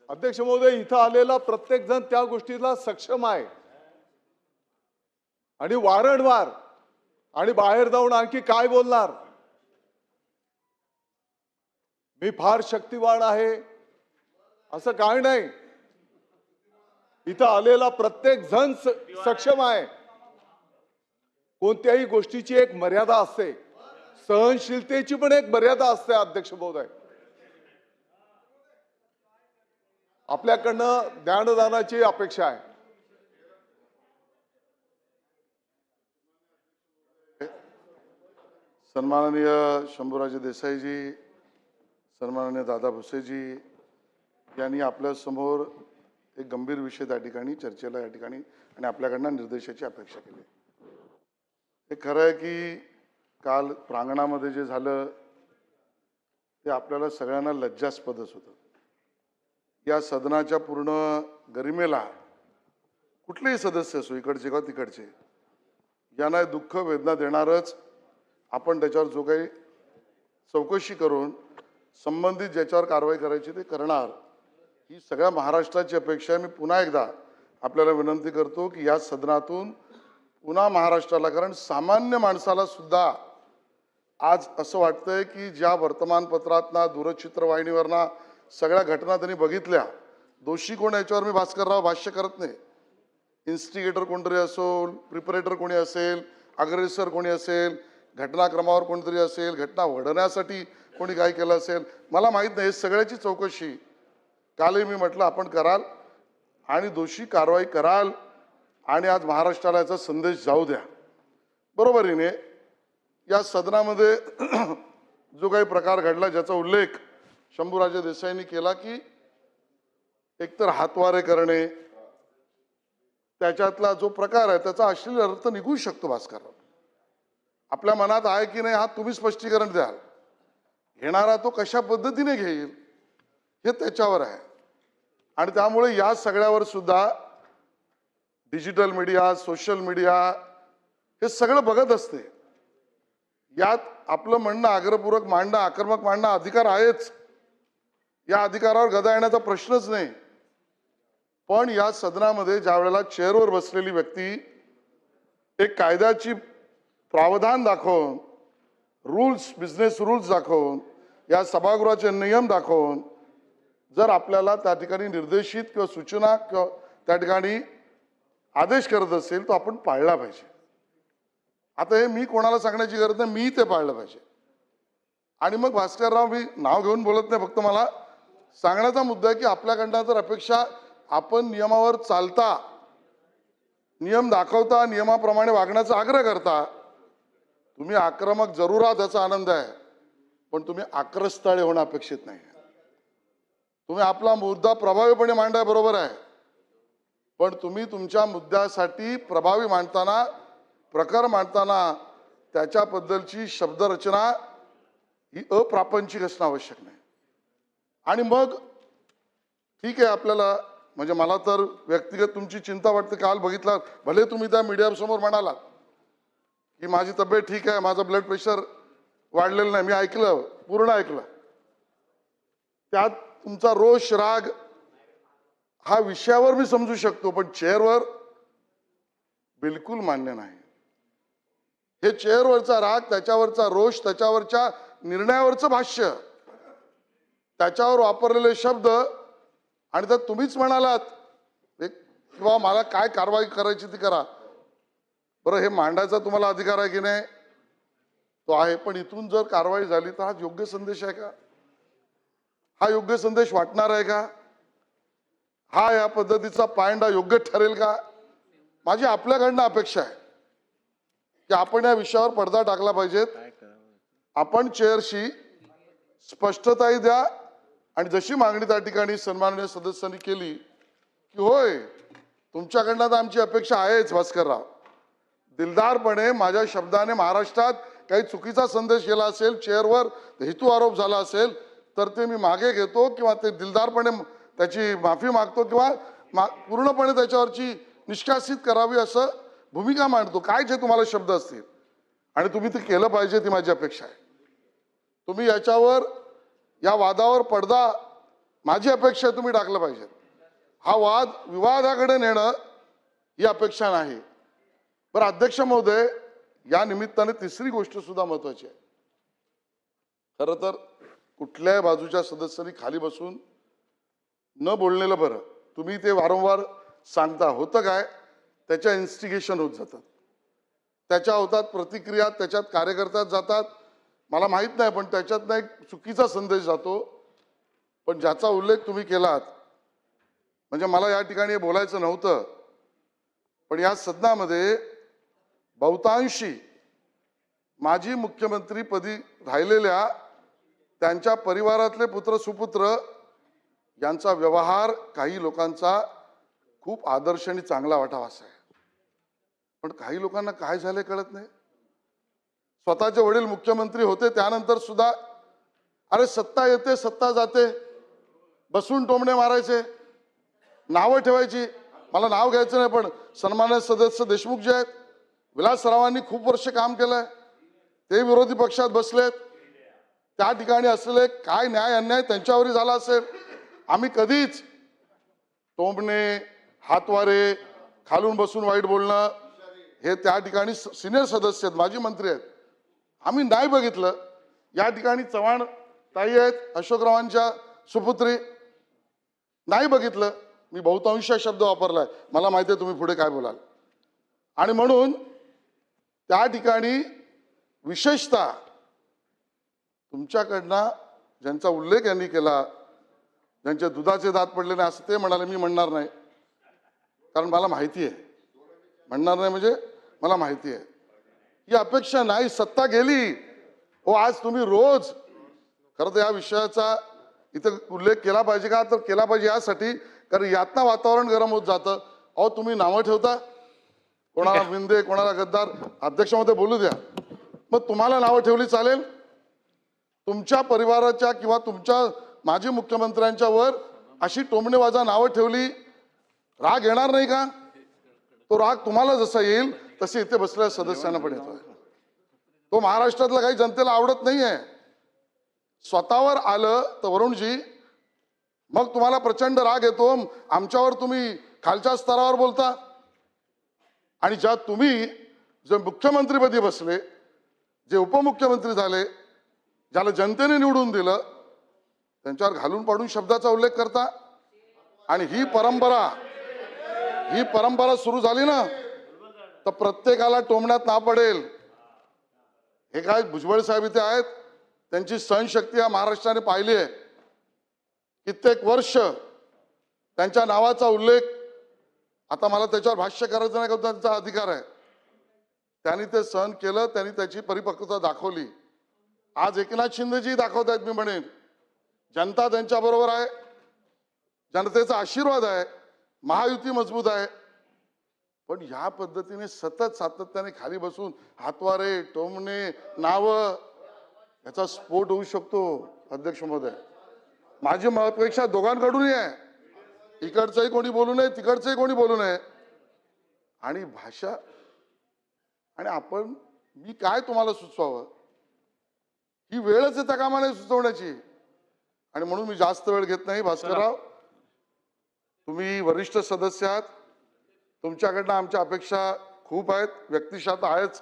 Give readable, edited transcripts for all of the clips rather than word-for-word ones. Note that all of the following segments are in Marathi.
अध्यक्ष महोदय, इथं आलेला प्रत्येक जण त्या गोष्टीला सक्षम आहे आणि वारंवार आणि बाहेर जाऊन आणखी काय बोलणार? मी फार शक्तिवान आहे असं काय नाही. इथं आलेला प्रत्येक जण सक्षम आहे. कोणत्याही गोष्टीची एक मर्यादा असते, सहनशीलतेची पण एक मर्यादा असते. अध्यक्ष महोदय, आपल्याकडनं ज्ञानदानाची अपेक्षा आहे. सन्माननीय शंभूराजे देसाईजी, सन्माननीय दादा भुसेजी यांनी आपल्या समोर एक गंभीर विषय त्या ठिकाणी चर्चेला या ठिकाणी आणि आपल्याकडनं निर्देशाची अपेक्षा केली. हे खरं आहे की काल प्रांगणामध्ये जे झालं ते आपल्याला सगळ्यांना लज्जास्पदच होतं. या सदनाच्या पूर्ण गरिमेला कुठलेही सदस्य असो, इकडचे किंवा तिकडचे, यांना दुःख वेदना देणारच आपण त्याच्यावर जो काही चौकशी करून संबंधित ज्याच्यावर कारवाई करायची ते करणार, ही सगळ्या महाराष्ट्राची अपेक्षा आहे. मी पुन्हा एकदा आपल्याला विनंती करतो की या सदनातून पुन्हा महाराष्ट्राला, कारण सामान्य माणसाला सुद्धा आज असं वाटतंय की ज्या वर्तमानपत्रातना, दूरचित्रवाहिनीवरना सगळ्या घटना त्यांनी बघितल्या, दोषी कोण याच्यावर मी भास्करराव भाष्य करत नाही. इन्स्टिगेटर कोणतरी असो, प्रिपरेटर कोणी असेल, अग्रेसर कोणी असेल, घटनाक्रमावर कोणतरी असेल, घटना घडवण्यासाठी कोणी काय केलं असेल, मला माहीत नाही. सगळ्याची चौकशी कालही मी म्हटलं आपण कराल आणि दोषी कारवाई कराल आणि आज महाराष्ट्राला याचा संदेश जाऊ द्या. बरोबरीने या सदनामध्ये जो काही प्रकार घडला, ज्याचा उल्लेख शंभूराजे देसाईंनी केला की एकतर हातवारे करणे, त्याच्यातला जो प्रकार आहे त्याचा अश्लील अर्थ निघू शकतो. भास्करराव, आपल्या मनात आहे की नाही हा तुम्ही स्पष्टीकरण द्याल. घेणारा तो कशा पद्धतीने घेईल हे त्याच्यावर आहे. आणि त्यामुळे या सगळ्यावर सुद्धा डिजिटल मीडिया, सोशल मीडिया हे सगळं बघत असते. यात आपलं म्हणणं आग्रहपूर्वक मांडणं, आक्रमक मांडणं अधिकार आहेच. या अधिकारावर गदा येण्याचा प्रश्नच नाही. पण या सदनामध्ये ज्या वेळेला चेअरवर बसलेली व्यक्ती एक कायद्याची प्रावधान दाखवून, रूल्स, बिझनेस रूल्स दाखवून, या सभागृहाचे नियम दाखवून जर आपल्याला त्या ठिकाणी निर्देशित किंवा सूचना किंवा त्या ठिकाणी आदेश करत असेल तर आपण पाळला पाहिजे. आता हे मी कोणाला सांगण्याची गरज नाही, मी ते पाळलं पाहिजे. आणि मग भास्करराव, मी नाव घेऊन बोलत नाही, फक्त मला सांगण्याचा मुद्दा आहे की आपल्याकडनं तर अपेक्षा आपण नियमावर चालता, नियम दाखवता, नियमाप्रमाणे वागण्याचा आग्रह करता. तुम्ही आक्रमक जरूर आहात, त्याचा आनंद आहे, पण तुम्ही आक्रस्ताळे होणं अपेक्षित नाही. तुम्ही आपला मुद्दा प्रभावीपणे मांडाय, बरोबर आहे, पण तुम्ही तुमच्या मुद्द्यासाठी प्रभावी मांडताना, प्रकार मांडताना त्याच्याबद्दलची शब्दरचना ही अप्रापंचिक असणं आवश्यक नाही. आणि मग ठीक आहे, आपल्याला म्हणजे मला तर व्यक्तिगत तुमची चिंता वाटते. काल बघितलं, भले तुम्ही त्या मीडियासमोर म्हणालात की माझी तब्येत ठीक आहे, माझं ब्लड प्रेशर वाढलेलं नाही, मी ऐकलं, पूर्ण ऐकलं. त्यात तुमचा रोष, राग हा विषयावर मी समजू शकतो, पण चेअरवर बिलकुल मान्य नाही. हे चेअरवरचा राग, त्याच्यावरचा रोष, त्याच्यावरच्या निर्णयावरचं भाष्य, त्याच्यावर वापरलेले शब्द, आणि त्यात तुम्हीच म्हणालात किंवा मला काय कारवाई करायची ती करा. बरं, हे मांडायचा तुम्हाला अधिकार आहे की नाही? तो आहे, पण इथून जर कारवाई झाली तर हा योग्य संदेश आहे का? हा योग्य संदेश वाटणार आहे का? हा या पद्धतीचा पायंडा योग्य ठरेल का? माझी आपल्याकडनं अपेक्षा आहे की आपण या विषयावर पडदा टाकला पाहिजेत. आपण चेअरशी स्पष्टताही द्या आणि जशी मागणी त्या ठिकाणी सन्माननीय सदस्यांनी केली की होय तुमच्याकडनं तर आमची अपेक्षा आहेच भास्करराव, दिलदारपणे माझ्या शब्दाने महाराष्ट्रात काही चुकीचा संदेश गेला असेल, चेअरवर हेतू आरोप झाला असेल तर ते मी मागे घेतो किंवा ते दिलदारपणे त्याची माफी मागतो किंवा पूर्णपणे त्याच्यावरची निष्कासित करावी असं भूमिका मांडतो. काय जे तुम्हाला शब्द असतील आणि तुम्ही ते केलं पाहिजे, ती माझी अपेक्षा आहे. तुम्ही याच्यावर, या वादावर पडदा माझी अपेक्षा आहे तुम्ही टाकलं पाहिजे. हा वाद विवादाकडे नेणं ही अपेक्षा नाही. बरं अध्यक्ष महोदय, या निमित्ताने तिसरी गोष्ट सुद्धा महत्वाची आहे. खरं तर कुठल्याही बाजूच्या सदस्यांनी खाली बसून न बोललेलं बरं. तुम्ही ते वारंवार सांगता. होतं काय, त्याच्या इन्स्टिगेशन होत जातात, त्याच्या होतात प्रतिक्रिया, त्याच्यात कार्यकर्त्यात जातात. मला माहित नाही, पण त्याच्यातनं एक चुकीचा संदेश जातो. पण ज्याचा उल्लेख तुम्ही केलात, म्हणजे मला या ठिकाणी हे बोलायचं नव्हतं, पण या सदनामध्ये बहुतांशी माजी मुख्यमंत्रीपदी राहिलेल्या त्यांच्या परिवारातले पुत्र सुपुत्र यांचा व्यवहार काही लोकांचा खूप आदर्श आणि चांगला वाटावा असा आहे. पण काही लोकांना काय झाले कळत नाही. स्वतःचे वडील मुख्यमंत्री होते त्यानंतर सुद्धा अरे सत्ता येते सत्ता जाते, बसून टोमणे मारायचे, नावं ठेवायची. मला नाव घ्यायचं नाही, पण सन्मान्य सदस्य देशमुख जे आहेत, विलासरावांनी खूप वर्ष काम केलंय, ते विरोधी पक्षात बसलेत. त्या ठिकाणी असलेले काय न्याय अन्याय त्यांच्यावरही झाला असेल. आम्ही कधीच टोमणे, हातवारे, खालून बसून वाईट बोलणं, हे त्या ठिकाणी सिनियर सदस्य आहेत, माजी मंत्री आहेत, आम्ही नाही बघितलं. या ठिकाणी चव्हाण ताई आहेत, अशोकरावांच्या सुपुत्री, नाही बघितलं. मी बहुतांश शब्द वापरलाय, मला माहिती आहे तुम्ही पुढे काय बोलाल. आणि म्हणून त्या ठिकाणी विशेषतः तुमच्याकडनं ज्यांचा उल्लेख यांनी केला, ज्यांचे दुधाचे दात पडले नाही असं ते म्हणाले, मी म्हणणार नाही, कारण मला माहिती आहे. म्हणणार नाही म्हणजे मला माहिती आहे. ही अपेक्षा नाही. सत्ता गेली. आज तुम्ही रोज खरं तर या विषयाचा इथं उल्लेख केला पाहिजे का, तर केला पाहिजे यासाठी, कारण यातनं वातावरण गरम होत जातं. तुम्ही नावं ठेवता, कोणाला विंदे, कोणाला गद्दार. अध्यक्षामध्ये बोलू द्या. मग तुम्हाला नावं ठेवली चालेल? तुमच्या परिवाराच्या किंवा तुमच्या माजी मुख्यमंत्र्यांच्या वर अशी टोमणेवाजा नावं ठेवली, राग येणार नाही का? तो राग तुम्हाला जसा येईल तसे इथे बसलेल्या सदस्यांना पण येतोय. तो महाराष्ट्रातल्या काही जनतेला आवडत नाहीये. स्वतःवर आलं तर वरुणजी मग तुम्हाला प्रचंड राग येतो. आमच्यावर तुम्ही खालच्या स्तरावर बोलता. आणि ज्या तुम्ही जे मुख्यमंत्रीपदी बसले, जे उपमुख्यमंत्री झाले, ज्याला जनतेने निवडून दिलं, त्यांच्यावर घालून पाडून शब्दाचा उल्लेख करता. आणि ही परंपरा सुरू झाली ना, तर प्रत्येकाला टोमण्यात ना पडेल. हे काय भुजबळ साहेब इथे आहेत, त्यांची सहनशक्ती या महाराष्ट्राने पाहिली आहे. कित्येक वर्ष त्यांच्या नावाचा उल्लेख, आता मला त्याच्यावर भाष्य करायचं नाही का, त्यांचा अधिकार आहे. त्यांनी ते सहन केलं, त्यांनी त्याची परिपक्वता दाखवली. आज एकनाथ शिंदेजी दाखवत आहेत. मी म्हणेन जनता त्यांच्या बरोबर आहे, जनतेचा आशीर्वाद आहे, महायुती मजबूत आहे. पण ह्या पद्धतीने सतत सातत्याने खाली बसून हातवारे, टोमणे, नावं, याचा स्फोट होऊ शकतो. अध्यक्ष महोदय, माझी अपेक्षा दोघांकडूनही आहे. इकडचंही कोणी बोलू नये, तिकडचंही कोणी बोलू नये. आणि भाषा आणि आपण, मी काय तुम्हाला सुचवावं, ही वेळच येता कामा नये सुचवण्याची. आणि म्हणून मी जास्त वेळ घेत नाही. भास्करराव, तुम्ही वरिष्ठ सदस्य आहात, तुमच्याकडनं आमच्या अपेक्षा खूप आहेत. व्यक्तिशः आहेच,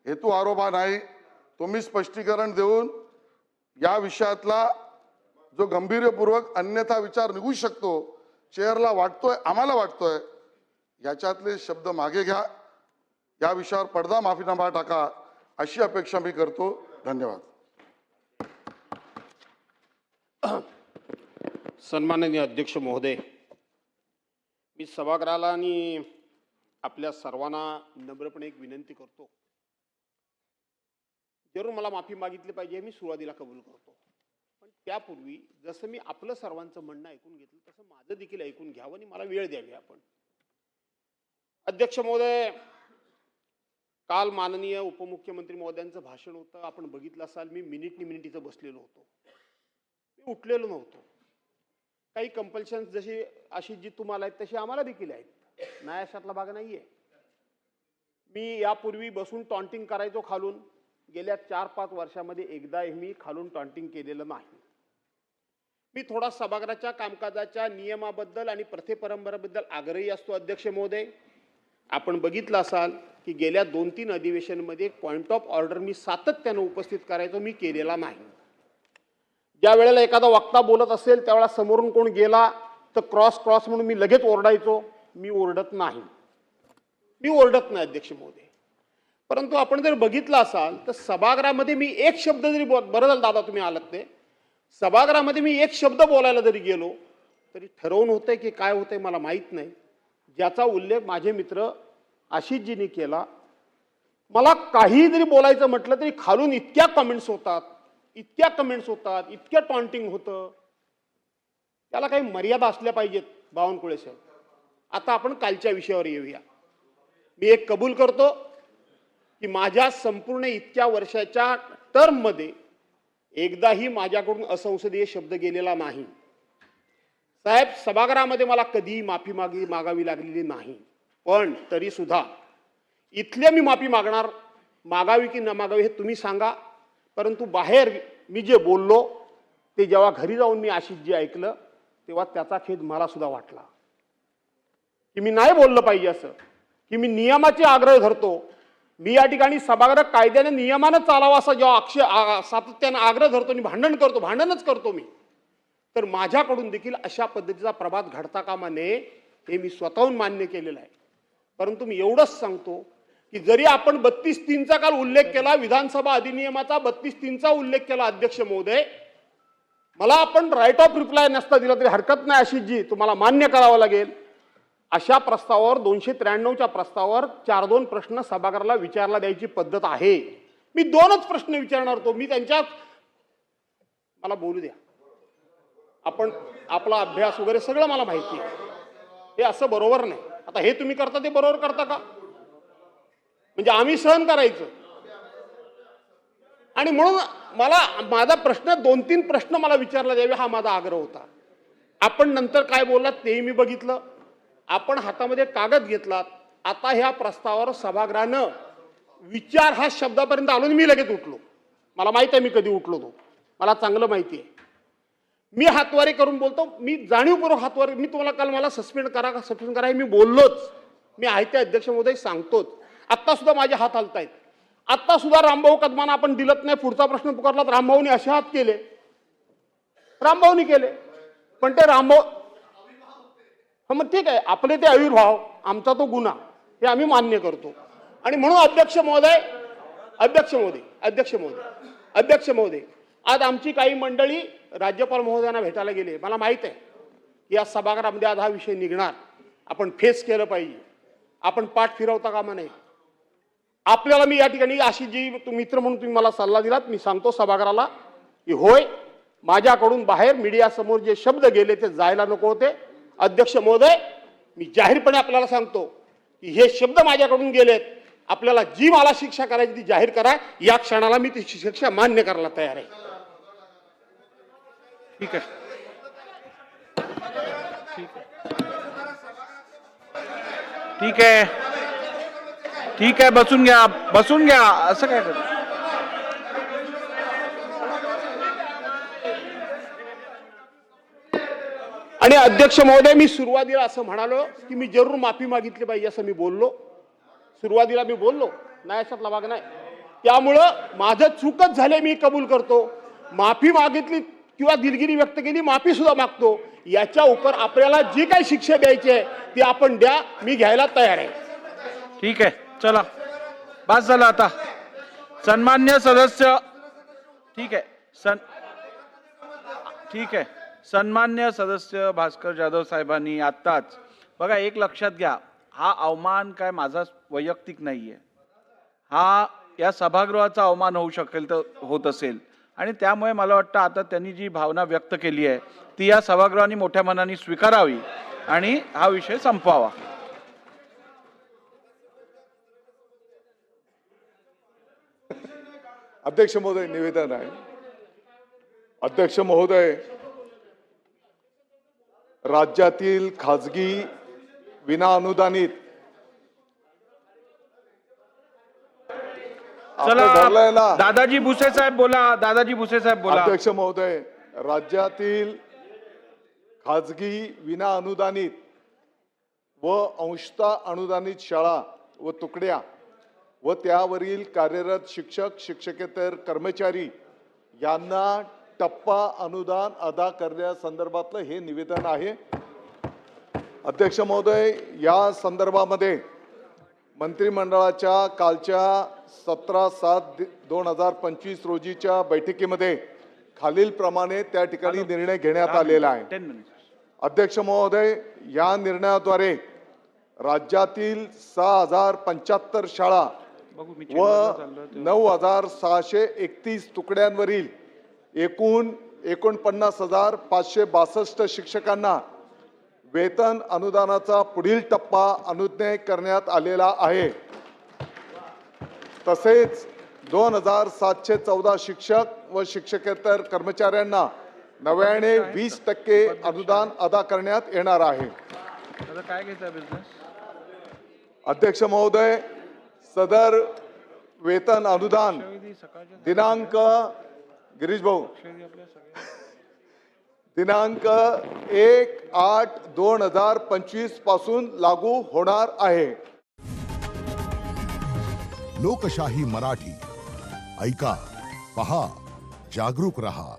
हेतू आरोपा नाही. तुम्ही स्पष्टीकरण देऊन या विषयातला जो गंभीरपूर्वक अन्यथा विचार निघू शकतो, चेअरला वाटतोय, आम्हाला वाटतोय, याच्यातले शब्द मागे घ्या. या विषयावर पडदा माफीनामा टाका, अशी अपेक्षा मी करतो. धन्यवाद. सन्माननीय अध्यक्ष महोदय, मी सभागृहाला आणि आपल्या सर्वांना नम्रपणे एक विनंती करतो. जरूर मला माफी मागितली पाहिजे, मी सुरुवातीला कबूल करतो. पण त्यापूर्वी जसं मी आपलं सर्वांचं म्हणणं ऐकून घेतलं, तसं माझं देखील ऐकून घ्यावं आणि मला वेळ द्यावी आपण. अध्यक्ष महोदय, काल माननीय उपमुख्यमंत्री महोदयांचं भाषण होतं, आपण बघितलं असाल. मी मिनिट इथं बसलेलो होतो, मी उठलेलो नव्हतो. काही कंपल्शन्स जशी अशी जी तुम्हाला आहेत तशी आम्हाला देखील आहेत, नाही अशातला भाग नाहीये. मी यापूर्वी बसून टॉन्टिंग करायचो खालून. गेल्या 4-5 वर्षामध्ये एकदाही मी खालून टॉन्टिंग केलेलं नाही. मी थोडा सभागृहाच्या कामकाजाच्या नियमाबद्दल आणि प्रथे परंपरेबद्दल आग्रही असतो अध्यक्ष महोदय. आपण बघितलं असाल की गेल्या 2-3 अधिवेशनमध्ये पॉइंट ऑफ ऑर्डर मी सातत्यानं उपस्थित करायचो, मी केलेला नाही. ज्या वेळेला एखादा वक्ता बोलत असेल त्यावेळेला समोरून कोण गेला तर क्रॉस म्हणून मी लगेच ओरडायचो. मी ओरडत नाही अध्यक्ष महोदय. परंतु आपण जर बघितलं असाल तर सभागृहामध्ये मी एक शब्द जरी बरं झालं दादा तुम्ही आलात ते, सभागृहामध्ये मी एक शब्द बोलायला जरी गेलो तरी ठरवून होतंय की काय होतंय मला माहीत नाही, ज्याचा उल्लेख माझे मित्र आशिषजींनी केला. मला काही जरी बोलायचं म्हटलं तरी खालून इतक्या कमेंट्स होतात, इतक्या टॉन्टिंग होतं. त्याला काही मर्यादा असल्या पाहिजेत बावनकुळे साहेब. आता आपण कालच्या विषयावर येऊया. मी एक कबूल करतो की माझ्या संपूर्ण इतक्या वर्षाच्या टर्ममध्ये एकदाही माझ्याकडून असंसदीय शब्द गेलेला नाही. साहेब सभागृहामध्ये मला कधीही माफी मागावी लागलेली नाही. पण तरी सुद्धा इथले मी माफी मागावी की न मागावी हे तुम्ही सांगा. परंतु बाहेर मी जे बोललो ते जेव्हा घरी जाऊन मी आशिषजी ऐकलं तेव्हा त्याचा खेद मला सुद्धा वाटला की मी नाही बोललं पाहिजे असं, की मी नियमाचे आग्रह धरतो. मी या ठिकाणी सभागृह कायद्याने नियमानं चालावा असा जेव्हा सातत्यानं आग्रह धरतो आणि भांडणच करतो मी, तर माझ्याकडून देखील अशा पद्धतीचा प्रभात घडता कामा नये हे मी स्वतःहून मान्य केलेलं आहे. परंतु मी एवढंच सांगतो की जरी आपण 32(3) काल उल्लेख केला, विधानसभा अधिनियमाचा 32(3) उल्लेख केला अध्यक्ष महोदय, मला आपण राईट ऑफ रिप्लाय नसता दिला तरी हरकत नाही आशिषजी, तुम्हाला मान्य करावं लागेल. अशा प्रस्तावावर 293च्या प्रस्तावावर 4-2 प्रश्न सभागृहाला विचारला द्यायची पद्धत आहे. मी 2च प्रश्न विचारणार होतो. मी त्यांच्यात मला बोलू द्या. आपण आपला अभ्यास वगैरे सगळं मला माहिती आहे. हे असं बरोबर नाही. आता हे तुम्ही करता ते बरोबर करता का? म्हणजे आम्ही सहन करायचं. आणि म्हणून माझा प्रश्न 2-3 प्रश्न मला विचारला द्यावे हा माझा आग्रह होता. आपण नंतर काय बोललात तेही मी बघितलं. आपण हातामध्ये कागद घेतलात. आता ह्या प्रस्तावावर सभागृहानं विचार हा शब्दापर्यंत आलो मी लगेच उठलो. मला माहिती आहे मी कधी उठलो तो, मला चांगलं माहिती आहे. मी हातवारी करून बोलतो, मी जाणीवपूर्वक हातवारी. मी तुम्हाला काल मला सस्पेंड करा हे मी बोललोच. मी आहे ते अध्यक्ष महोदय सांगतोच. आत्ता सुद्धा माझे हात हलतायत. आत्ता सुद्धा रामभाऊ कदमांना आपण दिलत नाही पुढचा प्रश्न पुकारला तर रामभाऊनी असे हात केले, रामभाऊनी केले. पण ते रामभाऊ मग ठीक आहे, आपले ते आविर्भाव, आमचा तो गुन्हा, हे आम्ही मान्य करतो. आणि म्हणून अध्यक्ष महोदय आज आमची काही मंडळी राज्यपाल महोदयांना भेटायला गेले. मला माहित आहे की या सभागृहामध्ये आज हा विषय निघणार. आपण फेस केलं पाहिजे. आपण पाठ फिरवता कामा नये. आपल्याला मी या ठिकाणी आशिषजी मित्र म्हणून तुम्ही मला सल्ला दिलात, मी सांगतो सभागृहाला की होय माझ्याकडून बाहेर मीडिया समोर जे शब्द गेले ते जायला नको होते. अध्यक्ष महोदय मी जाहीरपणे आपल्याला सांगतो की हे शब्द माझ्याकडून गेलेत. आपल्याला जी मला शिक्षा करायची ती जाहीर करा. या क्षणाला मी ती शिक्षा मान्य करायला तयार आहे. ठीक आहे, ठीक आहे, बसून घ्या असं काय करत. आणि अध्यक्ष महोदय मी सुरुवातीला असं म्हणालो की मी जरूर माफी मागितली पाहिजे असं मी बोललो. सुरुवातीला मी बोललो, नाही अशातला भाग नाही. त्यामुळं माझं चूकच झाले मी कबूल करतो. माफी मागितली किंवा दिलगिरी व्यक्त केली, माफी सुद्धा मागतो. याच्या उपर आपल्याला जी काही शिक्षा द्यायची आहे ती आपण द्या, मी घ्यायला तयार आहे. ठीक आहे, चला बस झालं आता. सन्मान्य सदस्य, ठीक आहे, सन्मान्य सदस्य भास्कर जाधव साहेबांनी आत्ताच बघा, एक लक्षात घ्या, हा अवमान काय माझा वैयक्तिक नाहीये. हा या सभागृहाचा अवमान होऊ शकेल तर होत असेल. आणि त्यामुळे मला वाटतं आता त्यांनी जी भावना व्यक्त केली आहे ती या सभागृहाने मोठ्या मनाने स्वीकारावी आणि हा विषय संपवावा. अध्यक्ष महोदय निवेदन आहे. अध्यक्ष महोदय, राज्यातील खाजगी विनाअनुदानित धरलंय ना. दादाजी भुसे साहेब बोला. अध्यक्ष महोदय, राज्यातील खाजगी विना अनुदानित व अंशतः अनुदानित शाळा व तुकड्या व त्यावरील कार्यरत शिक्षक शिक्षकेतर कर्मचारी यांना टप्पा अनुदान अदा करण्यासंदर्भातलं हे निवेदन आहे. अध्यक्ष महोदय, या संदर्भामध्ये मंत्रिमंडळाच्या कालच्या 17/7/2025 रोजीच्या बैठकीमध्ये खालीलप्रमाणे त्या ठिकाणी निर्णय घेण्यात आलेला आहे. 10 minutes. अध्यक्ष महोदय, या निर्णयाद्वारे राज्यातील 6075 शाळा बघू मी व चेंबरला चाललोय तेव्हा. 9631 तुकड्यांवरील एकूण 49,562 शिक्षकांना वेतन अनुदानाचा पुढील टप्पा अनुज्ञेय करण्यात आलेला आहे. तसेच 2714 शिक्षक व शिक्षकेतर कर्मचाऱ्यांना नव्याने 20% अनुदान अदा करण्यात येणार आहे. आता काय घ्यायचा बिझनेस? अध्यक्ष महोदय, सदर वेतन अनुदान सकाळच्या दिनांक गिरीश भाऊ आपल्या सगळ्या दिनांक 1/8/2025 पासून लागू होणार आहे. लोकशाही मराठी ऐका, पहा, जागरूक रहा.